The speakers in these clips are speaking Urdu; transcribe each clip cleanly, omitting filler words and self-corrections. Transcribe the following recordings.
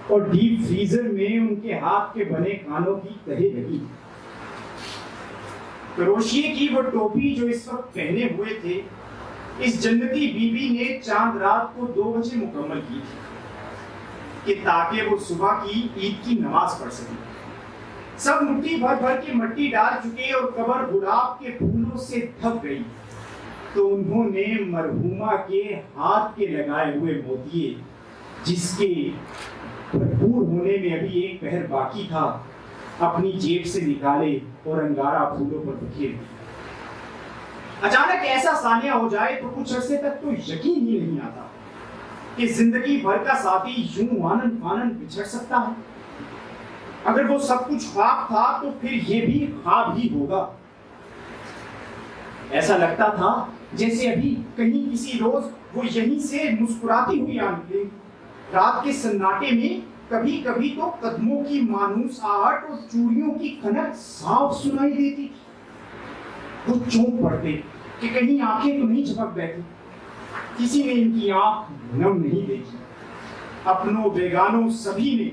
اور ڈیپ فریزر میں ان کے ہاتھ کے بنے کانوں کی تہے لگی. کروشیے کی وہ ٹوپی جو اس وقت پہنے ہوئے تھے اس جنتی بی بی نے چاند رات کو 2 بجے مکمل کی تھی کہ تاکہ وہ صبح کی عید کی نماز پڑھ سکیں. سب مٹھی بھر بھر کے مٹی ڈال چکے اور قبر گلاب کے پھولوں سے ڈھک گئی تو انہوں نے مرحومہ کے ہاتھ کے لگائے ہوئے موتیے جس کے بھرپور ہونے میں ابھی 1 پہر باقی تھا اپنی جیب سے نکالے اور انگارہ پھولوں پر بکھیر دیے. اچانک ایسا سانیہ ہو جائے تو کچھ عرصے تک تو یقین ہی نہیں آتا کہ زندگی بھر کا ساتھی یوں آنن فانن بچھڑ سکتا ہے. اگر وہ سب کچھ خواب تھا تو پھر یہ بھی خواب ہی ہوگا. ایسا لگتا تھا جیسے ابھی کہیں کسی روز وہ یہیں سے مسکراتی ہوئی آ نکلے. رات کے سناٹے میں کبھی کبھی تو قدموں کی مانوس آہٹ اور چوڑیوں کی کھنک صاف سنائی دیتی. وہ چونک پڑتے کہ کہیں آنکھیں تو نہیں جھپک بیٹھی. کسی نے ان کی آنکھ نم نہیں دیکھی. اپنوں بیگانوں سبھی نے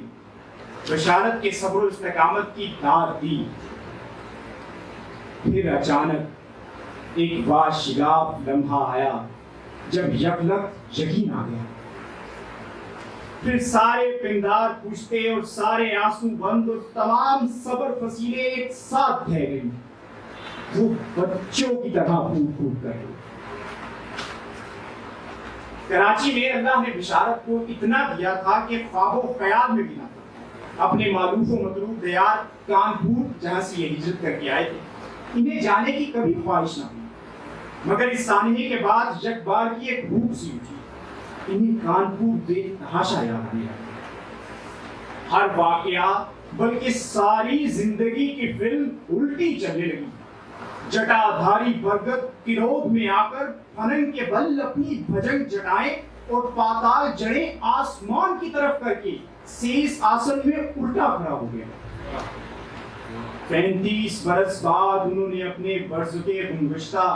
بشارت کے صبر و استقامت کی داد دی. پھر اچانک ایک باشگاف لمحہ آیا جب یکلخت یقین آ گیا. پھر سارے پندار پوچھتے اور سارے آنسو بند اور تمام صبر فصیلے ایک ساتھ بہہ گئی. وہ بچوں کی طرح پھوٹ پھوٹ کر گئی. کراچی میں اللہ نے بشارت کو اتنا دیا تھا کہ خواب و خیال میں بھی نہ تھا. اپنے معروف و مطلوب دیار کانپور جہاں سے یہ ہجرت کر کے آئے تھے انہیں جانے کی کبھی خواہش نہ ہوئی. مگر اس سانحے کے بعد یک بار کی ایک بھوک سی اٹھی. انہیں کانپور بے تحاشا یاد آنے لگا. ہر واقعہ بلکہ ساری زندگی کی فلم الٹی چلنے لگی. جٹا دھاری برگد کرود میں آ کر پھنن کے بل اپنی بھجنگ جٹائیں اور پاتال جڑیں آسمان کی طرف کر کے سیس آسن میں الٹا کھڑا ہو گیا. 35 برس بعد انہوں نے اپنے برستے گمگشتہ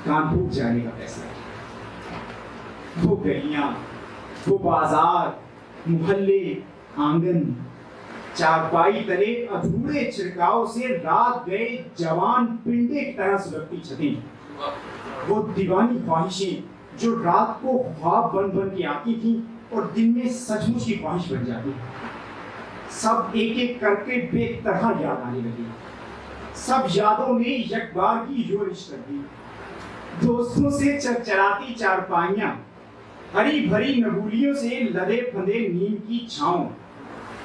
کانپور جانے کا فیصلہ کیا. وہ گلیاں، وہ بازار، محلے، آنگن، چارپائی تلے ادھورے چھڑکاؤ سے رات گئے جوان پنڈے کی طرح سلگتی چھتیں. وہ دیوانی خواہشیں جو رات کو خواب بن بن کے آتی تھیں اور دن میں سچ مچ کی خواہش بن جاتی. سب ایک ایک کر کے بے طرح یاد آنے لگی. سب یادوں نے یک بار کی یورش کر دی. دوستوں سے چرچراتی چارپائیاں، ہری بھری نگولیوں سے لدے پھندے نیم کی چھاؤں،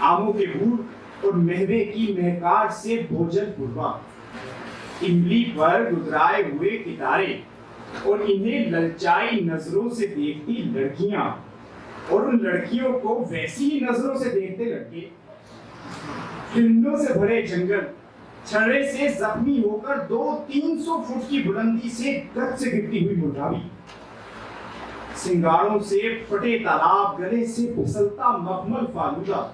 آموں کے بوٹ اور مہوے کی مہکار سے بھوجن پوروا، املی پر گدرائے ہوئے کتارے اور انہیں للچائی نظروں سے دیکھتی لڑکیاں اور ان لڑکیوں کو ویسی ہی نظروں سے دیکھتے لڑکے، ہرنوں سے بھرے جنگل، چھڑے سے زخمی ہو کر 200-300 فٹ کی بلندی سے گد سے گرتی ہوئی مرغابی، سنگاڑوں سے پھٹے تالاب، گلے سے پھسلتا مخمل فالودہ،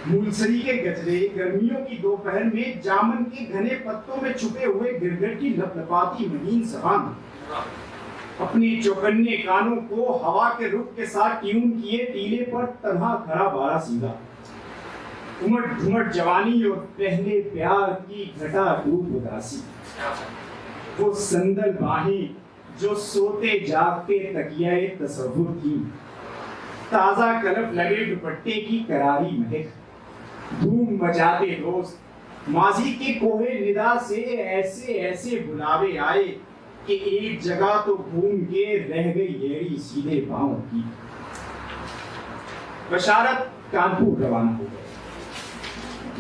مولسری کے گجرے، گرمیوں کی دوپہر میں جامن کے گھنے پتوں میں چھپے ہوئے گرگٹ کی لپلپاتی مہین زبان، اپنے چوکنے کانوں کو ہوا کے رخ کے ساتھ ٹیون کیے ٹیلے پر تنہا کھڑا بارہ سینگا، امٹ گھمٹ جوانی اور پہلے پیار کی گھٹا ڈوب اداسی، وہ سندل باہیں جو سوتے جاگتے تکیہ تصور تھی، تازہ کلف لگے دوپٹے کی کراری مہک، دھوم مچاتے دوست، ماضی کے کوہ ندا سے ایسے ایسے بلاوے آئے کہ ایک جگہ تو گھوم کے رہ گئی ایڑی سیدھے پاؤں کی. بشارت کانپور روانہ ہو گئے.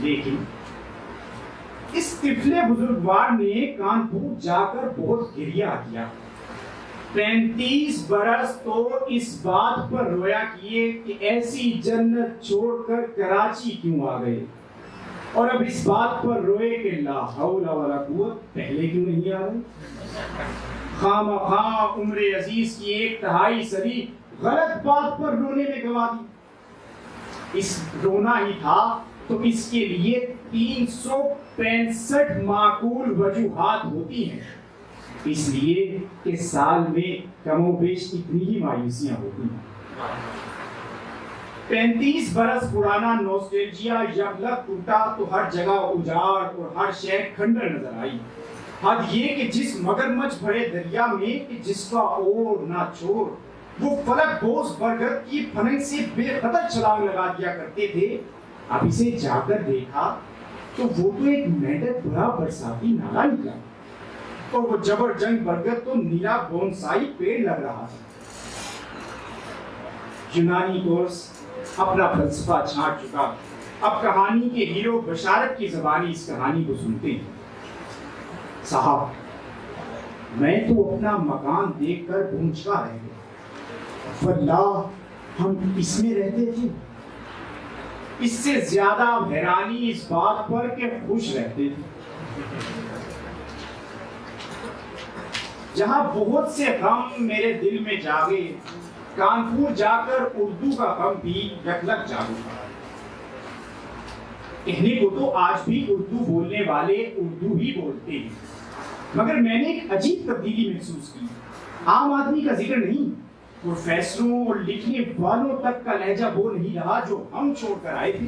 لیکن اس طفلے بزرگوار نے کانپور جا کر بہت گریہ کیا. 35 برس تو اس بات پر رویا کیے کہ ایسی جنت چھوڑ کر کراچی کیوں آ گئے، اور اب اس بات پر روئے کہ لا حول ولا قوت پہلے کیوں نہیں آ گئے. خواہ عمر عزیز کی 1/3 صدی غلط بات پر رونے میں گوا دی. اس رونا ہی تھا تو اس کے لیے 365 معقول وجوہات ہوتی ہیں، اس لیے کہ سال میں کم و بیش اتنی ہی مایوسیاں ہوتی ہیں. 35 برس پرانا نوسٹیلجیا یکلک ٹوٹا تو ہر جگہ اجاڑ اور ہر شے کھنڈر نظر آئی. حد یہ کہ جس مگرمچھ بھرے دریا میں کہ جس کا اور نہ چھوڑ وہ فلک بوس برگد کی پھنک سے بے خطر چھلانگ لگا دیا کرتے تھے. اب اسے جا کر دیکھا تو وہ تو ایک مینڈک بھرا برساتی نالا نکلا اور وہ جبر جنگ برگد تو نیلا بونسائی پیڑ لگ رہا تھا. یونانی کورس اپنا فلسفہ چھانٹ چکا. اب کہانی کے ہیرو بشارت کی زبانی اس کہانی کو سنتے ہیں. صاحب, میں تو اپنا مکان دیکھ کر گونجتا رہ گیا. واللہ ہم اس میں رہتے تھے. اس سے زیادہ حیرانی اس بات پر کہ خوش رہتے تھے. جہاں بہت سے غم میرے دل میں جاگے, کانپور جا کر اردو کا غم بھی یکلک جاگا. کہنے کو تو آج بھی اردو بولنے والے اردو ہی بولتے ہیں, مگر میں نے ایک عجیب تبدیلی محسوس کی. عام آدمی کا ذکر نہیں, پروفیسروں اور لکھنے والوں تک کا لہجہ وہ نہیں رہا جو ہم چھوڑ کر آئے تھے.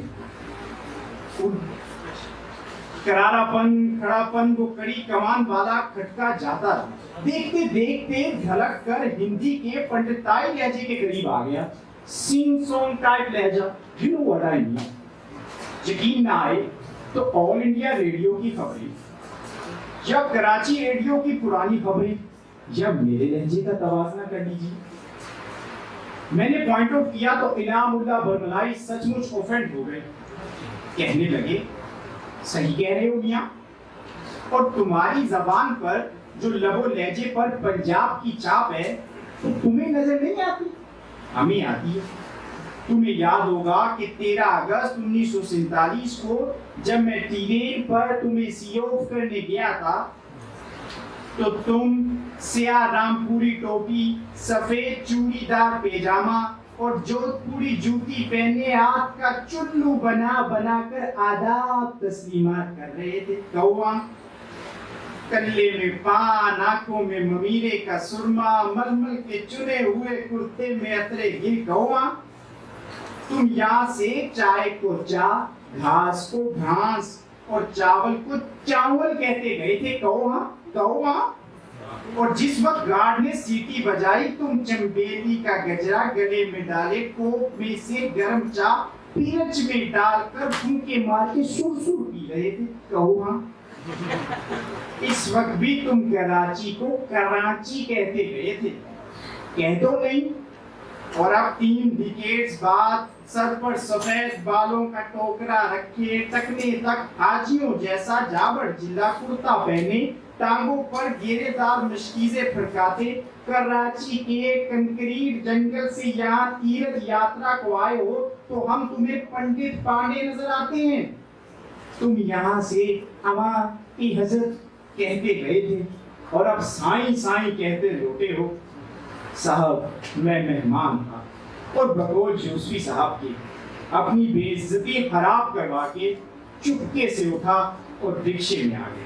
کرارا پن, کھڑا پن وہ کڑی کمان والا کھٹکا جاتا تھا. دیکھتے دیکھتے دھڑک کر ہندی کے پنڈتائی لہجے کے قریب آ گیا. سینگ سونگ ٹائپ لہجہ. You know what I mean. یقین نہ آئے تو آل انڈیا ریڈیو کی خبریں یا کراچی ریڈیو کی پرانی خبریں یا میرے لہجے کا توازنہ کر لیجیے. میں نے پوائنٹ آؤٹ کیا تو انعام اللہ برملائی سچ مچ اوفینڈ ہو گئے. کہنے لگے, صحیح کہہ رہے ہو میاں, اور تمہاری زبان پر جو لب و لہجے پر پنجاب کی چاپ ہے تو تمہیں نظر نہیں آتی, ہمیں آتی ہے. تمہیں یاد ہوگا کہ 13 اگست 1947 کو جب میں ٹی وی پر تمہیں سی آف کرنے گیا تھا تو تم سیاہ رام پوری ٹوپی, سفید چوڑی دار پیجامہ اور جودھ پوری جوتی پہنے ہاتھ کا چلو بنا بنا کر آداب تسلیمات کر رہے تھے. کوا, کلے میں پان, آنکھوں میں ممیرے کا سرما, ململ کے چنے ہوئے کرتے میں عطرے گر. کوا, تم یہاں سے چائے کو چا, گھاس کو گھاس اور چاول کو چاول کہتے گئے تھے. کوا کوا, اور جس وقت گارڈ نے سیٹی بجائی تم چمبیلی کا گجرا گلے میں ڈالے, کوپ میں سے گرم چائے پیرچ میں ڈال کر پھونکے مار کے سر سر پی رہے تھے. کہو اس وقت بھی تم کراچی کو کراچی کہتے گئے تھے. کہہ دو نہیں. اور اب 3 ڈیکیڈز بعد سر پر سفید بالوں کا ٹوکرا رکھے, ٹکنے تک حاجیوں جیسا جابڑ جلا کرتا پہنے, ٹانگوں پر گیرے دار مشکیزیں پھرکاتے, کراچی کے کنکریٹ جنگل سے یہاں تیرتھ یاترا کو آئے ہو تو ہم تمہیں پنڈت پانڈے نظر آتے ہیں. تم یہاں سے اما کی حضرت کہتے گئے تھے اور اب سائیں سائیں کہتے لوٹے ہو. صاحب, میں مہمان تھا اور بقول یوسفی صاحب کی اپنی بے عزتی خراب کروا کے چپکے سے اٹھا اور رکشے میں آ گیا.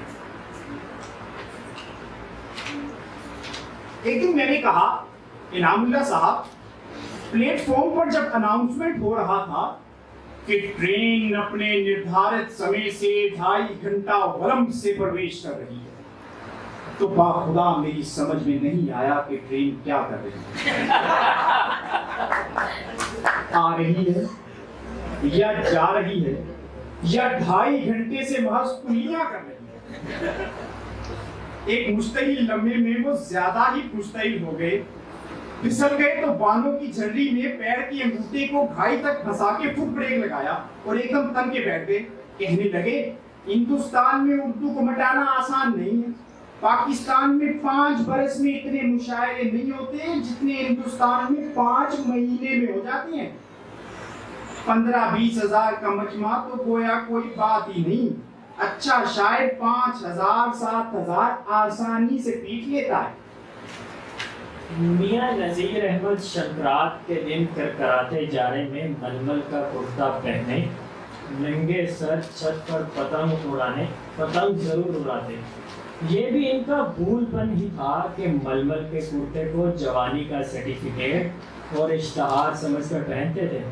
ایک دن میں نے کہا, انعام اللہ صاحب, پلیٹ فارم پر جب اناؤنسمنٹ ہو رہا تھا کہ ٹرین اپنے نردھارت سمے سے 2.5 گھنٹہ ولمب سے پرویش کر رہی ہے, تو باخدا میری سمجھ میں نہیں آیا کہ ٹرین کیا کر رہی ہے. آ رہی ہے یا جا رہی ہے یا 2.5 گھنٹے سے محض کلیاں کر رہی ہے. ایک مشتعل لمحے میں وہ زیادہ ہی مشتعل ہو گئے, پھسل گئے تو بانوں کی جھرری میں پیر کی انگوٹھے کو گھائی تک پھنسا کے فٹ بریک لگایا اور ایک دم تن کے بیٹھ گئے. کہنے لگے, ہندوستان میں اردو کو مٹانا آسان نہیں ہے. پاکستان میں 5 برس میں اتنے مشاعرے نہیں ہوتے جتنے ہندوستان میں 5 مہینے میں ہو جاتے ہیں. 15-20 ہزار کا مجمع تو گویا کوئی بات ہی نہیں. اچھا شاعر 5,000-7,000 آسانی سے پیٹ لیتا ہے. میاں نذیر احمد شنکرات کے دن کرکراتے جاڑے میں ململ کا کرتا پہنے, ننگے سر چھت پر پتنگ اڑانے, پتنگ ضرور اڑاتے. یہ بھی ان کا بھول پن ہی تھا کہ ململ کے کرتے کو جوانی کا سرٹیفکیٹ اور اشتہار سمجھ کر پہنتے تھے.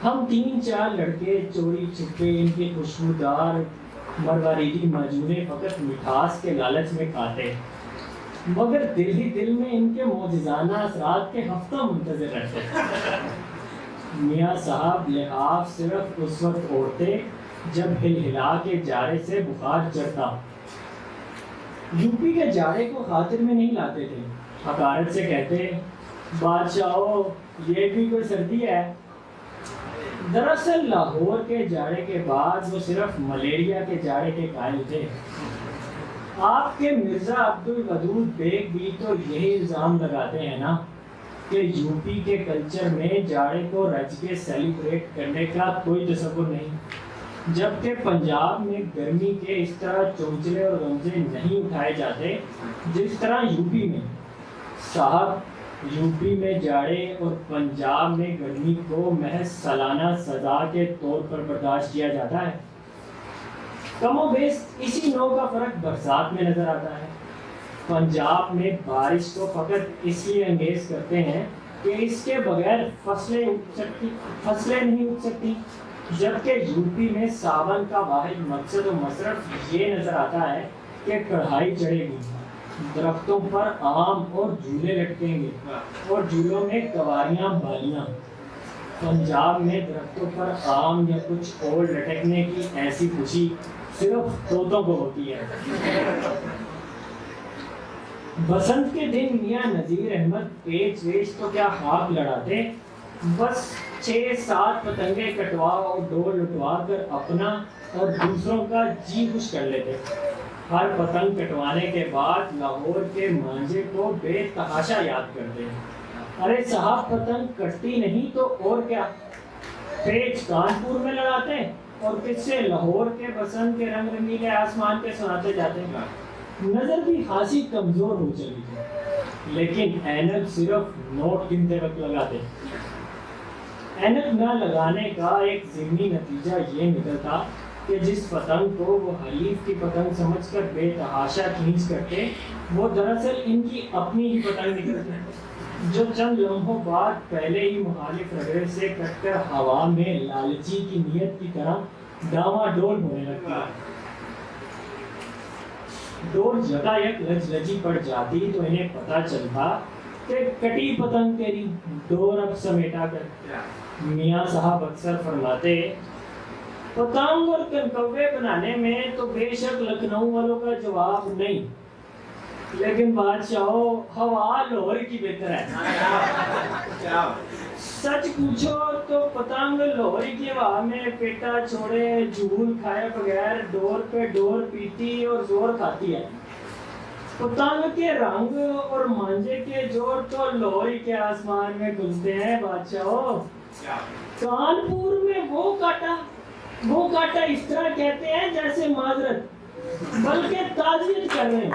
ہم 3-4 لڑکے چوری چھپے ان کے خوشبودار مرواریدی معجونے فقط مٹھاس کے لالچ میں کھاتے، مگر دل ہی دل میں ان کے معجزانہ اثرات کے ہفتہ منتظر رہتے۔ میاں صاحب لحاف صرف اس وقت اوڑھتے جب ہل ہلا کے جارے سے بخار چڑھتا۔ یوپی کے جاڑے کو خاطر میں نہیں لاتے تھے، حقارت سے کہتے بادشاہو یہ بھی کوئی سردی ہے۔ دراصل لاہور کے جاڑے کے بعد وہ صرف ملیریا کے جاڑے کے قائل تھے۔ آپ کے مرزا عبدالودود بیگ بھی تو یہی الزام لگاتے ہیں نا کہ یوپی کے کلچر میں جاڑے کو رج کے سیلیبریٹ کرنے کا کوئی تصور نہیں، جبکہ پنجاب میں گرمی کے اس طرح چونچلے اور غمزے نہیں اٹھائے جاتے جس طرح یوپی میں۔ صاحب یوپی میں جاڑے اور پنجاب میں گرمی کو محض سالانہ سزا کے طور پر برداشت کیا جاتا ہے۔ کم و بیش اسی نوع کا فرق برسات میں نظر آتا ہے۔ پنجاب میں بارش کو فقط اس لیے انگیز کرتے ہیں کہ اس کے بغیر فصلیں نہیں اگ سکتی، جبکہ یوپی میں ساون کا واحد مقصد و مصرف یہ نظر آتا ہے کہ کڑھائی چڑھے گی، درختوں پر آم اور جھولے لٹکیں گے اور جھولوں میں کواریاں بالیاں۔ پنجاب میں درختوں پر آم یا کچھ اور لٹکنے کی ایسی خوشی صرف طوطوں کو ہوتی ہے۔ بسنت کے دن میاں نذیر احمد پیچ ویچ تو کیا خاک لڑاتے، بس 6-7 پتنگیں کٹوا اور ڈول لٹوا کر اپنا اور دوسروں کا جی خوش کر لیتے۔ ہر پتنگ کٹوانے کے بعد لاہور کے مانجے کو بے تحاشا یاد کرتے۔ ارے صاحب پتنگ کٹتی نہیں تو اور کیا، پیچ کانپور میں لڑاتے اور قصے لاہور کے بسنت کے رنگ رنگیلے آسمان کے سناتے جاتے۔ نظر بھی خاصی کمزور ہو چلی تھی، لیکن اینک صرف نوٹ گنتے وقت لگاتے۔ اینک نہ لگانے کا ایک ضمنی نتیجہ یہ نکلتا کہ جس پتنگ کو وہ حریف کی پتنگ سمجھ کر بے تحاشا کھینچ کرتے، وہ دراصل ان کی اپنی ہی پتنگ نکلتی، جو چند لمحوں بعد پہلے ہی مخالف رگڑے سے کٹ کر ہوا میں لالچی کی نیت کی طرح ڈاواں ڈول ہونے لگتا۔ ڈور جگہ یک لج لجی پڑ جاتی تو انہیں پتہ چلتا کہ کٹی پتنگ تیری، ڈور اب سمیٹا کر۔ میاں صاحب اکثر فرماتے پتنگ اور کنکوے بنانے میں تو بے شک لکھنؤ والوں کا جواب نہیں، لیکن بادشاہو ہوا لاہور کی بہتر ہے۔ سچ پوچھو تو پتنگ لاہوری کی ہوا میں پیٹا چھوڑے جھول کھائے بغیر ڈور پہ ڈور پیتی اور زور کھاتی ہے۔ پتنگ کے رنگ اور مانجے کے جوڑ تو لاہوری کے آسمان میں گلتے ہیں بادشاہو۔ کانپور میں وہ کاٹا اس طرح کہتے ہیں جیسے معذرت بلکہ تعزیت کر رہے ہیں۔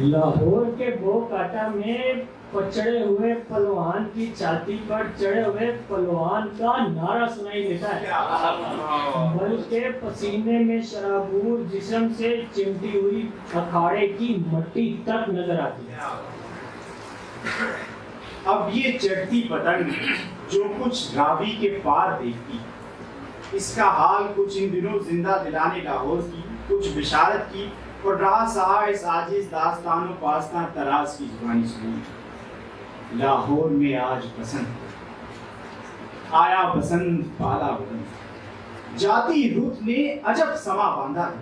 لاہور کے بو کاٹا میں پچڑے ہوئے پلوان کی چھاتی پر چڑھے ہوئے پلوان کا نعرہ سنائی دیتا ہے، بلکہ پسینے میں شرابور جسم سے چمٹی ہوئی اکھاڑے کی مٹی تک نظر آتی ہے۔ اب یہ چڑھتی پتنگ جو کچھ راوی کے پار دیکھتی، اس کا حال کچھ ان دنوں زندہ دلانے لاہور کی، کچھ بشارت کی، اور رہا سہا اس عاجز داستان و پاستان تراز کی زبانی سنی۔ لاہور میں آج بسنت آیا، بسنت پالا بلند، جاتی رت نے عجب سما باندھا ہے۔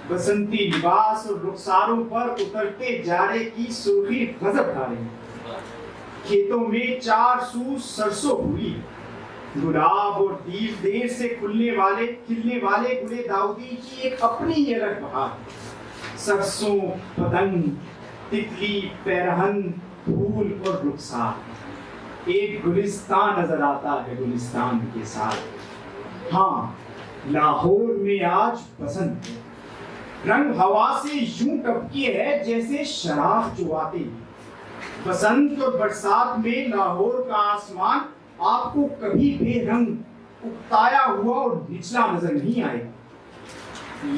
بسنتی لباس اور رخساروں پر اترتے جاڑے کی سرخی غضب کھا رہی ہے۔ کھیتوں میں 4 سو سرسوں ہوئی، گلاب اور دیو دیر سے کھلنے والے گلے داؤدی کی ایک اپنی ہی الگ بہار۔ سرسوں، پتنگ، تتلی، پیرہن، پھول اور رخسار، ایک گلستان نظر آتا ہے گلستان کے ساتھ۔ ہاں، لاہور میں آج بسنت ہے، رنگ ہوا سے یوں ٹپکی ہے جیسے شراب چواتے ہیں۔ بسنت اور برسات میں لاہور کا آسمان آپ کو کبھی بے رنگ، اکتایا ہوا اور نچلا نظر نہیں آئے گا۔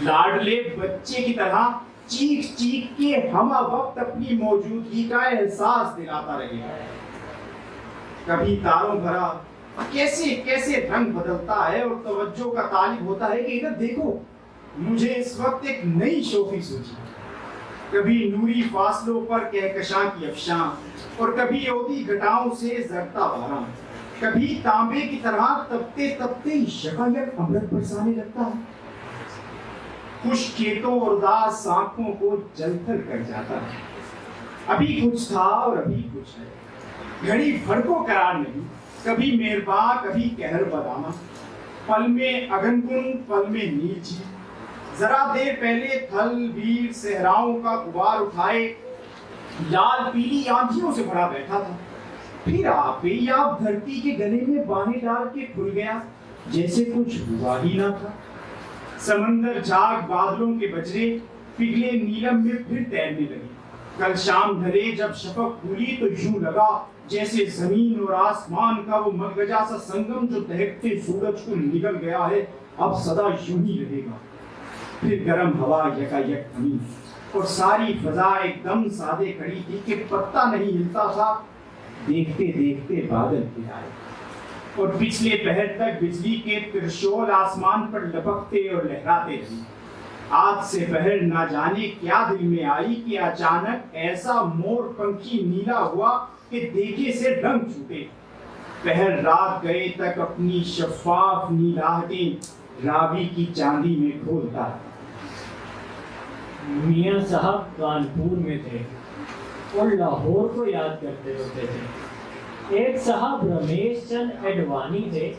لاڈلے بچے کی طرح چیخ چیخ کے ہمہ وقت اپنی موجودگی کا احساس دلاتا رہے گا۔ کبھی تاروں بھرا، کیسے کیسے رنگ بدلتا ہے اور توجہ کا طالب ہوتا ہے کہ ادھر دیکھو، مجھے اس وقت ایک نئی شوخی سوچی۔ کبھی نوری فاصلوں پر کہکشاں کی افشاں، اور کبھی عودی گھٹاؤں سے زرتا باراں، کبھی تانبے کی طرح تپتے تپتے یکایک امرت برسانے لگتا ہے، خشک کھیتوں اور اداس آنکھوں کو جل تھل کر جاتا ہے۔ ابھی کچھ تھا اور ابھی کچھ ہے، گھڑی بھر کو قرار نہیں، کبھی مہرباں کبھی قہر بدامہ، پل میں اگنگن پل میں نیچی، ذرا دیر پہلے تھل بیر صحراؤں کا غبار اٹھائے لال پیلی آندھیوں سے بھرا بیٹھا تھا، پھر آپ آپ دھرتی کے گلے میں باہیں ڈال کے کھل گیا جیسے کچھ ہوا ہی نہ تھا۔ سمندر جھاگ بادلوں کے بجرے پگھلے نیلم میں پھر تیرنے لگی۔ کل شام ڈھلے جب شفق کھلی تو یوں لگا جیسے زمین اور آسمان کا وہ مدگجا سا سنگم جو دہکتے سورج کو نگل گیا ہے اب سدا یوں ہی رہے گا۔ پھر گرم ہوا یکایک تھمی اور ساری فضا ایک دم سادے کھڑی تھی کہ پتہ نہیں ہلتا تھا۔ دیکھتے دیکھتے بادل گر آئے اور پچھلے پہر تک بجلی کے ترشول آسمان پر لپکتے اور لہراتے رہے۔ آج سے پہر نہ جانے کیا دل میں آئی کہ اچانک ایسا مور پنکھی نیلا ہوا کہ دیکھے سے رنگ چھوٹے۔ پہر رات گئے تک اپنی شفاف نیلاہٹیں راوی کی چاندی میں کھولتا رہا۔ میاں صاحب کانپور میں تھے اور لاہور کو یاد کرتے ہوتے تھے۔ ایک صاحب رمیش چند اڈوانی تھے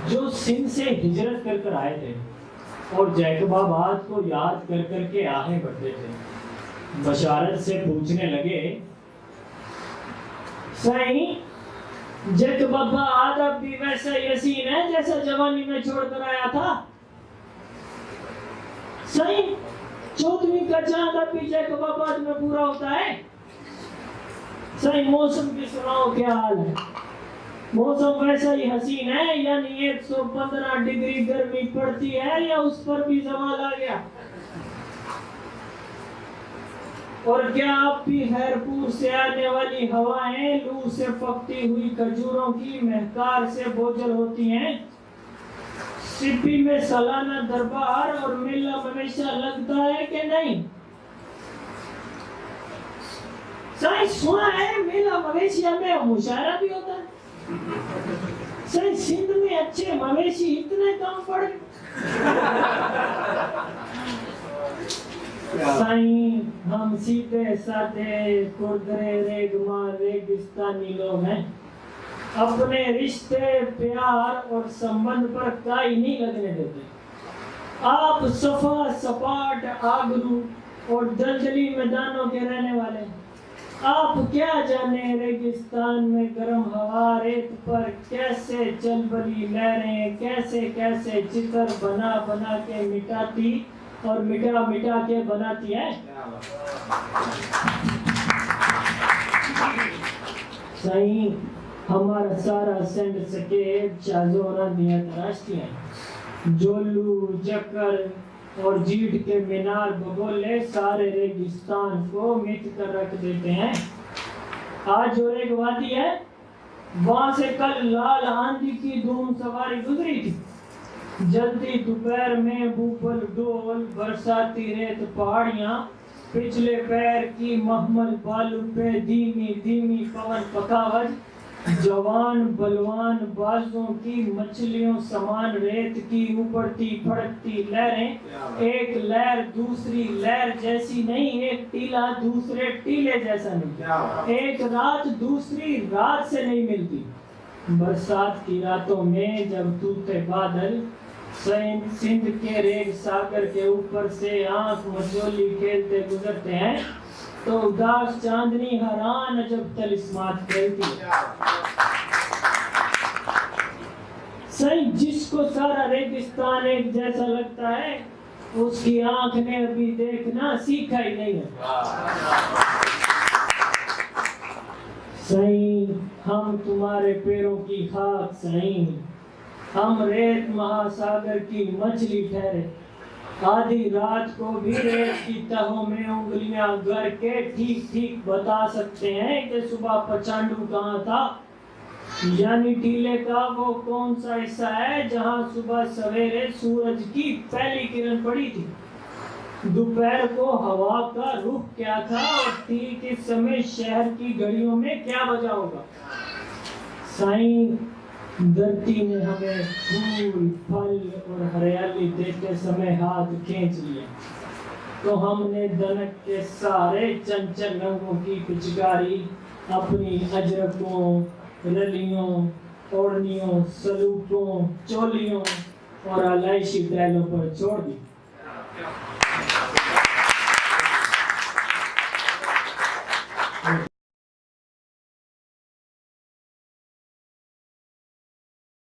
جو سندھ سے ہجرت کر کر آئے تھے اور جیکب آباد کو یاد کر کر کے آہیں بڑھتے تھے۔ بشارت سے پوچھنے لگے، سائیں جیکب آباد اب بھی ویسا یسین ہے جیسا جوانی میں چھوڑ کر آیا تھا؟ سائیں 14ویں کا چاند اب بھی جیکب آباد میں پورا ہوتا ہے؟ سائیں موسم کی سناؤ کیا حال ہے؟ موسم ویسا ہی حسین ہے، یعنی 115 ڈگری گرمی پڑتی ہے یا اس پر بھی زوال آ گیا؟ اور کیا آپ بھی خیرپور سے آنے والی ہوائیں لو سے پکتی ہوئی کھجوروں کی مہکار سے بوجھل ہوتی ہیں؟ سپی میں سالانہ دربار اور میلہ ہمیشہ لگتا ہے کہ نہیں؟ سائیں سنا ہے میلہ مویشیہ میں مشاعرہ بھی ہوتا ہے۔ سائیں سندھ میں اچھے مویشی اتنے کم پڑے۔ سائیں ہم سیدھے سادے کردرے ریگما ریگستانی لوگ ہیں، اپنے رشتے پیار اور سمبند پر کائی نہیں لگنے دیتے۔ آپ صفا سپاٹ آگرو اور دلدلی میدانوں کے رہنے والے ہیں۔ آپ کیا جانے ریگستان میں گرم ہوا ریت پر کیسے چل بلی لہریں کیسے کیسے چتر بنا بنا کے مٹاتی اور مٹا مٹا کے بناتی ہے۔ سائیں ہمارا سارا سینڈ سکیب شازورہ دیا تراشتی ہیں، جولو جکر اور جیٹ کے مینار بگولے سارے ریگستان کو مٹ کر رکھ دیتے ہیں۔ آج اور ایک وادی ہے، وہاں سے کل لال آندھی کی دھوم سواری گزری تھی۔ جلدی دوپہر میں بوپل ڈول برساتی ریت پہاڑیاں، پچھلے پیر کی محمل بالو پہ دھیمی دھیمی پون پکاوٹ، جوان بلوان بازوں کی مچھلیوں سمان ریت کی اوپڑتی پھڑکتی لہریں، ایک لہر دوسری لہر جیسی نہیں، ایک ٹیلا دوسرے ٹیلے جیسا نہیں، ایک رات دوسری رات سے نہیں ملتی۔ برسات کی راتوں میں جب ٹوٹے بادل سندھ کے ریگ ساگر کے اوپر سے آنکھ مچولی کھیلتے گزرتے ہیں تو اداس چاندنی حیران عجب طلسمات کھیلتی ہے۔ سائیں جس کو سارا ریگستان ایک جیسا لگتا ہے اس کی آنکھ نے ابھی دیکھنا سیکھا ہی نہیں ہے۔ سائیں ہم تمہارے پیروں کی خاک سائیں، ہم ریت مہاساگر کی مچھلی ٹھہرے، آدھی رات کو بھی ریت کی تہوں میں انگلیاں گر کے ٹھیک ٹھیک بتا سکتے ہیں کہ صبح پچانڈو کہاں تھا۔ یعنی ٹیلے کا وہ کون سا حصہ ہے جہاں صبح سویرے سورج کی پہلی کرن پڑی تھی؟ دوپہر کو ہوا کا رخ کیا تھا اور ٹھیک اس سمے شہر کی گھڑیوں میں کیا بجا ہوگا؟ سائیں دھرتی نے ہمیں پھول پھل اور ہریالی دیتے سمے ہاتھ کھینچ لیا تو ہم نے دنک کے سارے چنچل رنگوں کی پچکاری اپنی اجرکوں، رلیوں، اوڑھنیوں، سلوکوں، چولیوں اور علائشی ڈیلوں پر چھوڑ دی۔